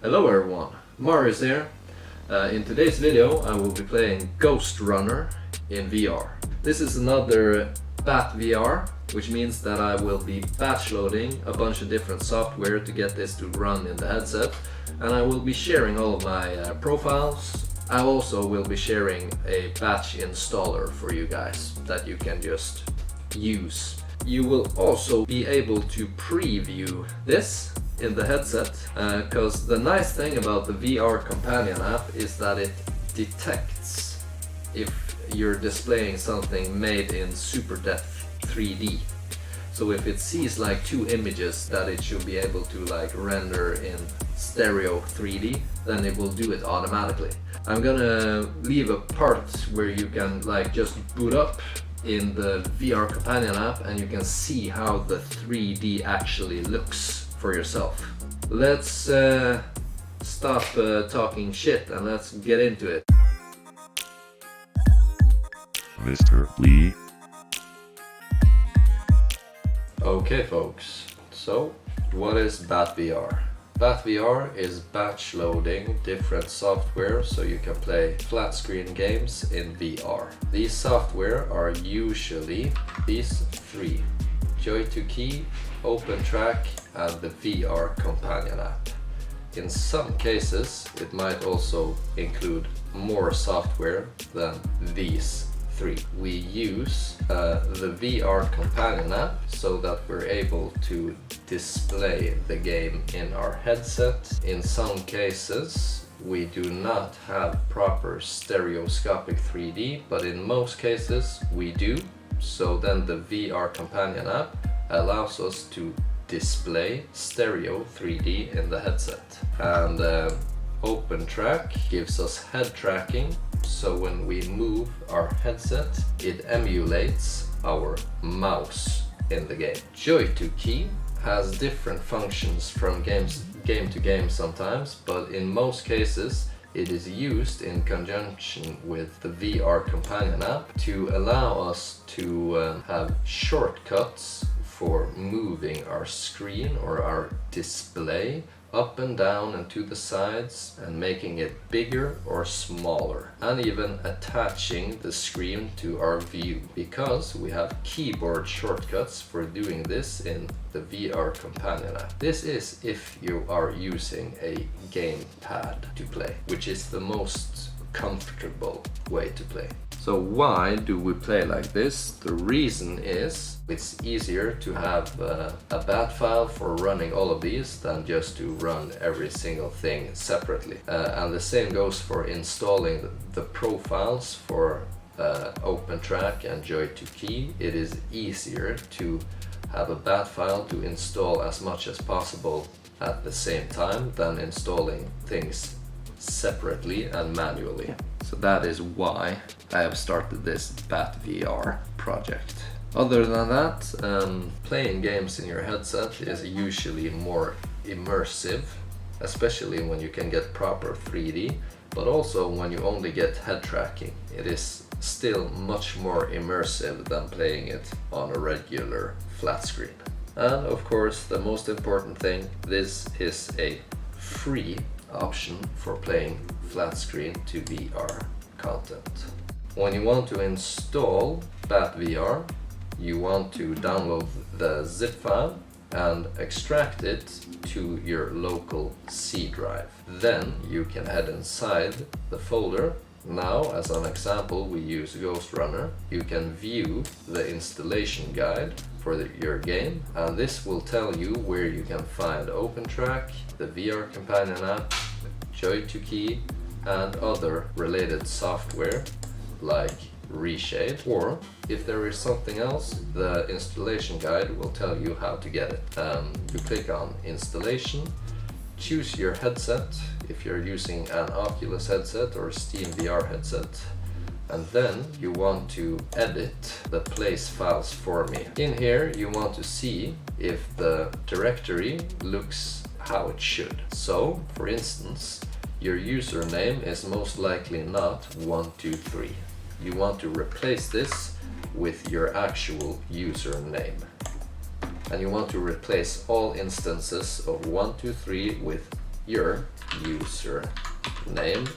Hello everyone, Marius here. In today's video I will be playing Ghostrunner in VR. This is another batVR, which means that I will be batch loading a bunch of different software to get this to run in the headset, and I will be sharing all of my profiles. I also will be sharing a batch installer for you guys that you can just use. You will also be able to preview this in the headset, because the nice thing about the VR companion app is that it detects if you're displaying something made in super depth 3D. So if it sees like two images that it should be able to like render in stereo 3D, then it will do it automatically. I'm gonna leave a part where you can like just boot up in the VR companion app and you can see how the 3D actually looks for yourself. Let's stop talking shit and let's get into it. Mr. Lee. Okay folks, so what is batVR? batVR is batch loading different software so you can play flat screen games in VR. These software are usually these three: JoyToKey, Opentrack, and the VR companion app. In some cases it might also include more software than these three. We use the VR companion app so that we're able to display the game in our headset. In some cases we do not have proper stereoscopic 3D, but in most cases we do. So then the VR companion app allows us to display stereo 3D in the headset. And Opentrack gives us head tracking, so when we move our headset it emulates our mouse in the game. JoyToKey has different functions from game to game sometimes, but in most cases it is used in conjunction with the VR companion app to allow us to have shortcuts for moving our screen or our display up and down and to the sides, and making it bigger or smaller, and even attaching the screen to our view, because we have keyboard shortcuts for doing this in the VR companion app. This is if you are using a gamepad to play, which is the most comfortable way to play. So why do we play like this? The reason is it's easier to have a bat file for running all of these than just to run every single thing separately. And the same goes for installing the profiles for Opentrack and JoyToKey. It is easier to have a bat file to install as much as possible at the same time than installing things separately and manually. So that is why I have started this batVR project. Other than that, playing games in your headset is usually more immersive, especially when you can get proper 3D, but also when you only get head tracking. It is still much more immersive than playing it on a regular flat screen. And of course, the most important thing, this is a free option for playing flat screen to VR content. When you want to install batVR, you want to download the zip file and extract it to your local C drive. Then you can head inside the folder. Now, as an example, we use Ghostrunner. You can view the installation guide for your game, and this will tell you where you can find Opentrack, the VR companion app, JoyToKey, and other related software like Reshade, or if there is something else, the installation guide will tell you how to get it. You click on installation, choose your headset if you're using an Oculus headset or Steam VR headset, and then you want to edit the place files for me. In here you want to see if the directory looks how it should. So for instance, your username is most likely not 123. You want to replace this with your actual username. And you want to replace all instances of 123 with your username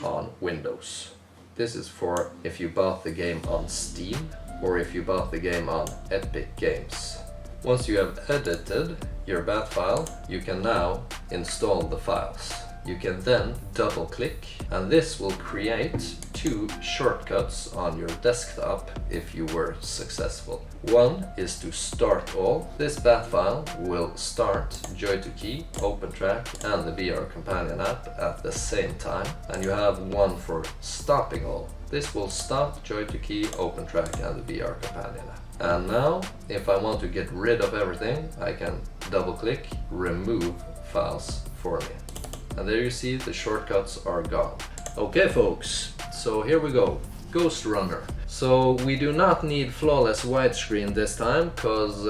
on Windows. This is for if you bought the game on Steam or if you bought the game on Epic Games. Once you have edited your bat file, you can now install the files. You can then double click and this will create 2 shortcuts on your desktop if you were successful. One is to start all. This bat file will start JoyToKey, Opentrack and the VR companion app at the same time, and you have one for stopping all. This will stop JoyToKey, Opentrack and the VR companion app. And now if I want to get rid of everything, I can double click remove files for me. And there you see the shortcuts are gone. Okay folks, so here we go. Ghostrunner. So we do not need flawless widescreen this time because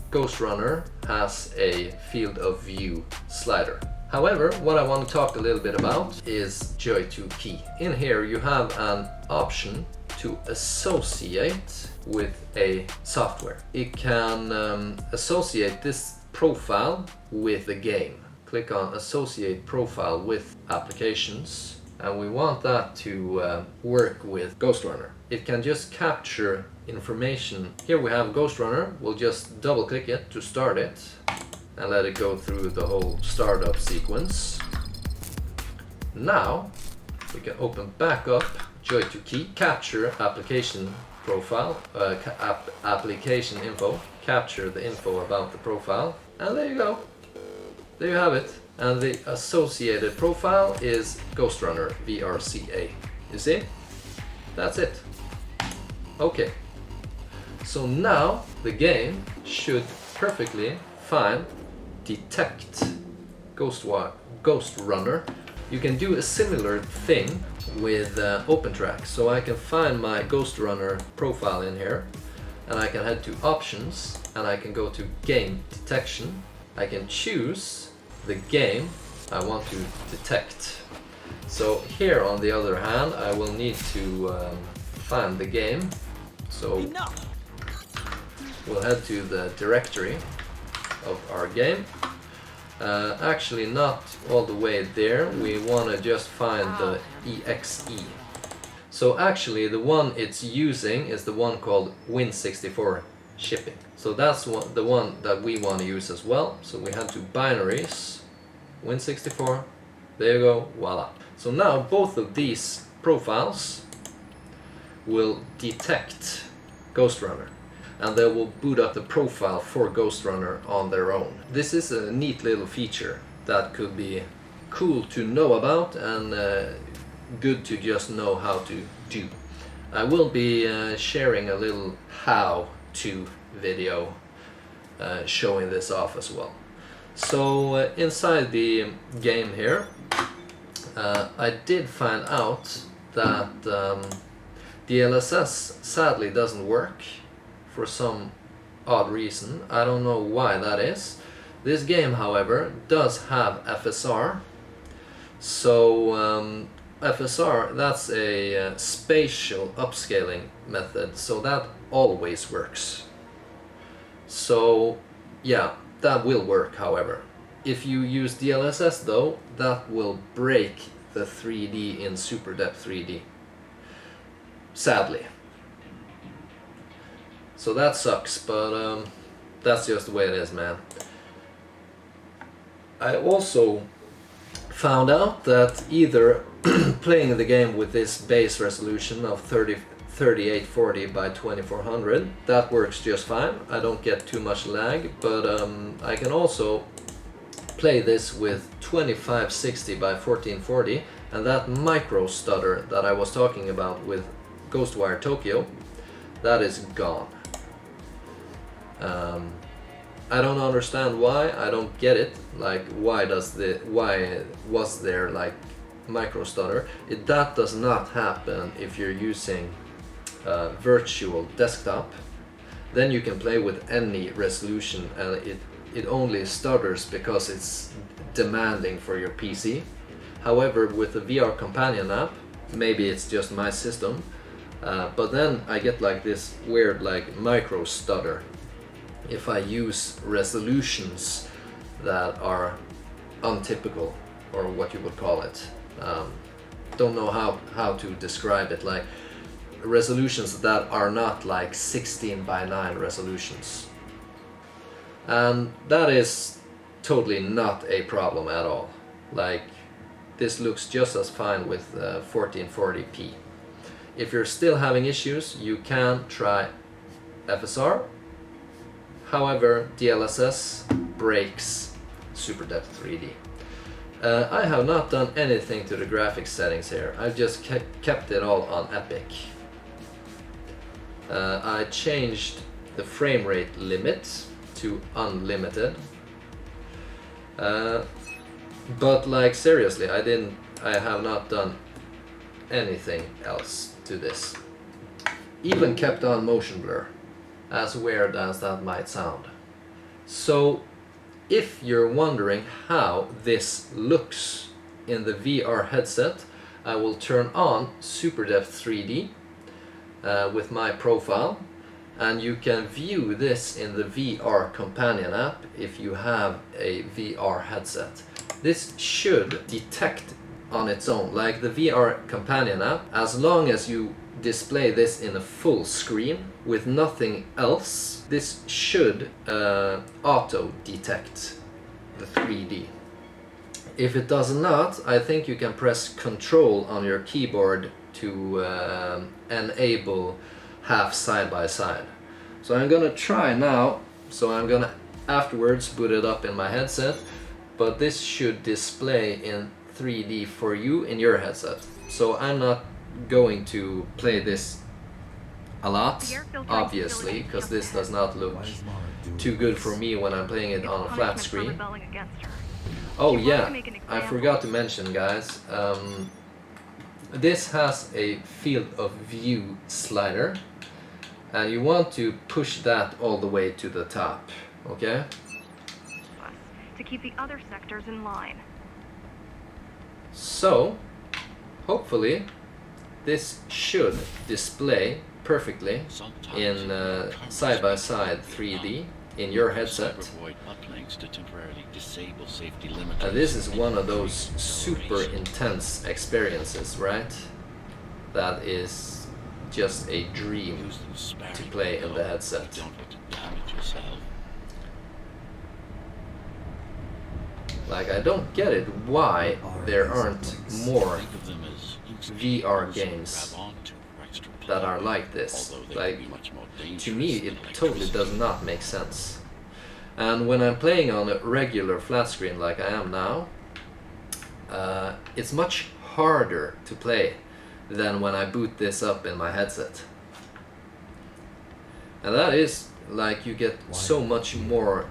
Ghostrunner has a field of view slider. However, what I want to talk a little bit about is JoyToKey. In here you have an option to associate with a software. It can associate this profile with a game. Click on associate profile with applications, and we want that to work with Ghostrunner. It can just capture information. Here we have Ghostrunner. We'll just double click it to start it and let it go through the whole startup sequence. Now we can open back up JoyToKey, capture application profile, application info, capture the info about the profile, and there you go. There you have it, and the associated profile is Ghostrunner VRCA. You see? That's it. Okay. So now the game should perfectly fine detect Ghostrunner. You can do a similar thing with Opentrack. So I can find my Ghostrunner profile in here, and I can head to options, and I can go to game detection. I can choose the game I want to detect. So here on the other hand, I will need to find the game. So we'll head to the directory of our game. Actually not all the way there, we want to just find the exe. So actually the one it's using is the one called Win64 shipping. So that's the one that we want to use as well. So we head to binaries, Win64, there you go, voila. So now both of these profiles will detect Ghostrunner, and they will boot up the profile for Ghostrunner on their own. This is a neat little feature that could be cool to know about and good to just know how to do. I will be sharing a little how-to video showing this off as well. So inside the game here, I did find out that DLSS sadly doesn't work for some odd reason. I don't know why that is. This game, however, does have FSR. So FSR, that's a spatial upscaling method, so that always works. So yeah, that will work. However, if you use DLSS though, that will break the 3D in Super Depth 3D, sadly. So that sucks, but that's just the way it is, man. I also found out that either playing the game with this base resolution of 3840 by 2400, that works just fine. I don't get too much lag, but I can also play this with 2560 by 1440, and that micro stutter that I was talking about with Ghostwire Tokyo, that is gone. I don't understand why. I don't get it. Like, why was there like micro stutter? That does not happen if you're using virtual desktop. Then you can play with any resolution, and it only stutters because it's demanding for your PC. However, with the VR companion app, maybe it's just my system, but then I get like this weird like micro stutter if I use resolutions that are untypical, or what you would call it. Don't know how to describe it, like resolutions that are not like 16:9 resolutions. And that is totally not a problem at all. Like, this looks just as fine with 1440p. If you're still having issues, you can try FSR. However, DLSS breaks Super Depth 3D. I have not done anything to the graphics settings here. I've just kept it all on Epic. I changed the frame rate limit to unlimited. But like, seriously, I have not done anything else to this. Even kept on motion blur, as weird as that might sound. So if you're wondering how this looks in the VR headset, I will turn on Super Depth 3D with my profile, and you can view this in the VR companion app if you have a VR headset. This should detect on its own, like the VR companion app, as long as you display this in a full screen with nothing else, this should auto detect the 3D. If it does not, I think you can press Ctrl on your keyboard to enable half side by side. So I'm gonna try now, so I'm gonna afterwards boot it up in my headset, but this should display in 3D for you in your headset. So I'm not going to play this a lot, obviously, because this does not look too good for me when I'm playing it on a flat screen. Oh yeah, I forgot to mention, guys, this has a field of view slider, and you want to push that all the way to the top, okay? To keep the other sectors in line. So, hopefully, this should display perfectly in side-by-side 3D in your headset. And this is one of those super intense experiences, right? That is just a dream to play in the headset. Like, I don't get it why there aren't more VR games that are like this. Like, to me it totally does not make sense. And when I'm playing on a regular flat screen like I am now, it's much harder to play than when I boot this up in my headset. And that is, like, you get so much more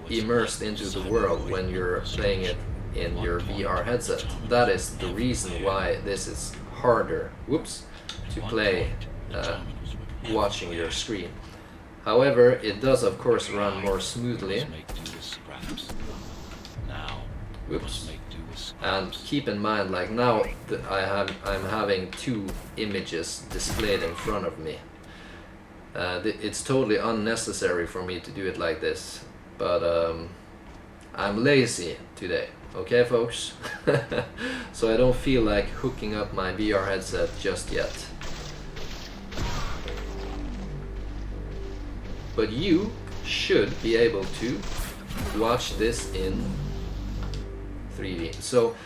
immersed into the world when you're playing it in your VR headset. That is the reason why this is harder, to play watching your screen. However, it does of course run more smoothly. And keep in mind, like, now that I'm having two images displayed in front of me. It's totally unnecessary for me to do it like this, but I'm lazy today, okay folks? So I don't feel like hooking up my VR headset just yet. But you should be able to watch this in 3D. So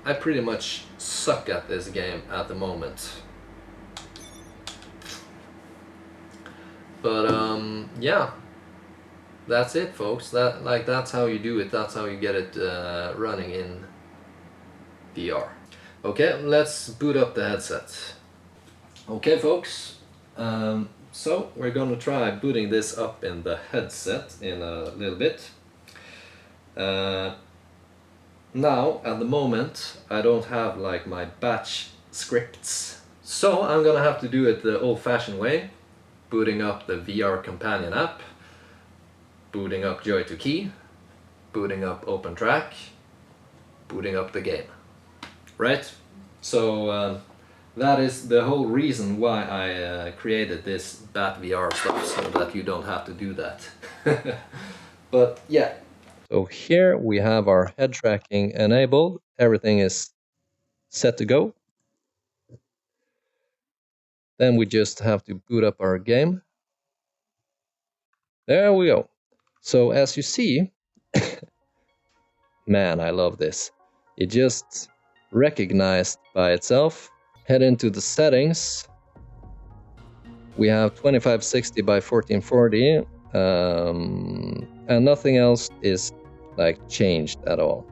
I pretty much suck at this game at the moment. But yeah, that's it folks. That's how you do it. That's how you get it running in VR. Okay, let's boot up the headset. Okay folks, so we're gonna try booting this up in the headset in a little bit. Now, at the moment, I don't have like my batch scripts, so I'm gonna have to do it the old-fashioned way, booting up the VR companion app, booting up JoyToKey, booting up Opentrack, booting up the game. Right? So that is the whole reason why I created this batVR stuff, so that you don't have to do that. But yeah, So here we have our head tracking enabled. Everything is set to go. Then we just have to boot up our game. There we go. So as you see, man, I love this. It just recognized by itself. Head into the settings. We have 2560 by 1440, and nothing else is like changed at all.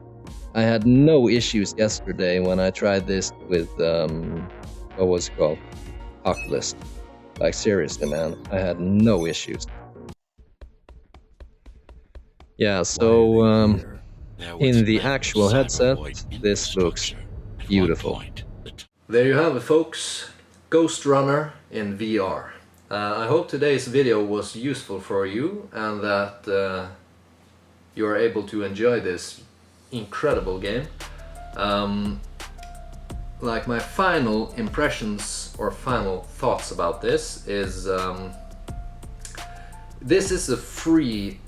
I had no issues yesterday when I tried this with what was it called? Oculus. Like seriously, man, I had no issues. Yeah, so in the actual headset, this looks beautiful. There you have it, folks. Ghostrunner in VR. I hope today's video was useful for you and that you are able to enjoy this incredible game. Like my final impressions or final thoughts about this is a free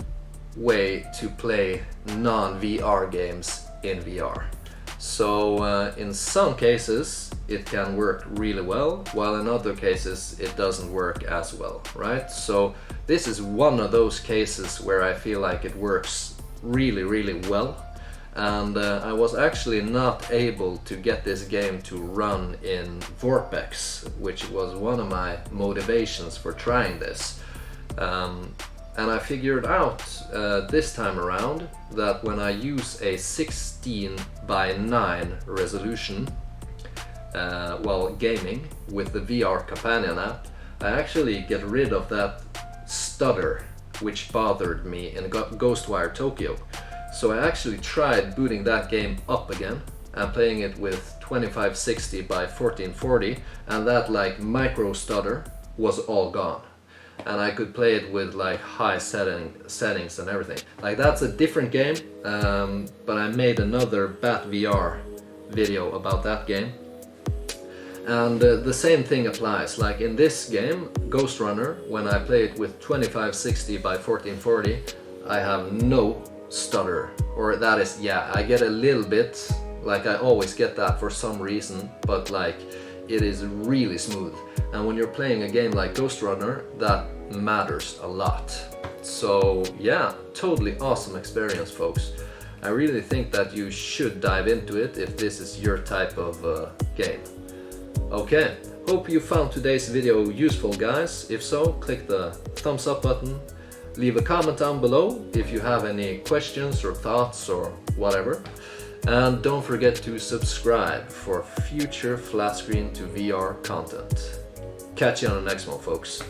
way to play non-VR games in VR. So in some cases it can work really well, while in other cases it doesn't work as well, right? So this is one of those cases where I feel like it works really, really well. And I was actually not able to get this game to run in Vortex, which was one of my motivations for trying this. And I figured out this time around that when I use a 16:9 resolution while gaming with the VR companion app, I actually get rid of that stutter which bothered me in Ghostwire Tokyo. So I actually tried booting that game up again and playing it with 2560 by 1440, and that like micro stutter was all gone. And I could play it with like high settings and everything. Like that's a different game, but I made another batVR video about that game. And the same thing applies. Like in this game, Ghostrunner, when I play it with 2560 by 1440, I have no stutter. Or that is, yeah, I get a little bit, like I always get that for some reason, but like it is really smooth. And when you're playing a game like Ghostrunner, that matters a lot. So yeah, totally awesome experience, folks. I really think that you should dive into it if this is your type of game. Okay, hope you found today's video useful, guys. If so, click the thumbs up button. Leave a comment down below if you have any questions or thoughts or whatever. And don't forget to subscribe for future flat screen to VR content. Catch you on the next one, folks.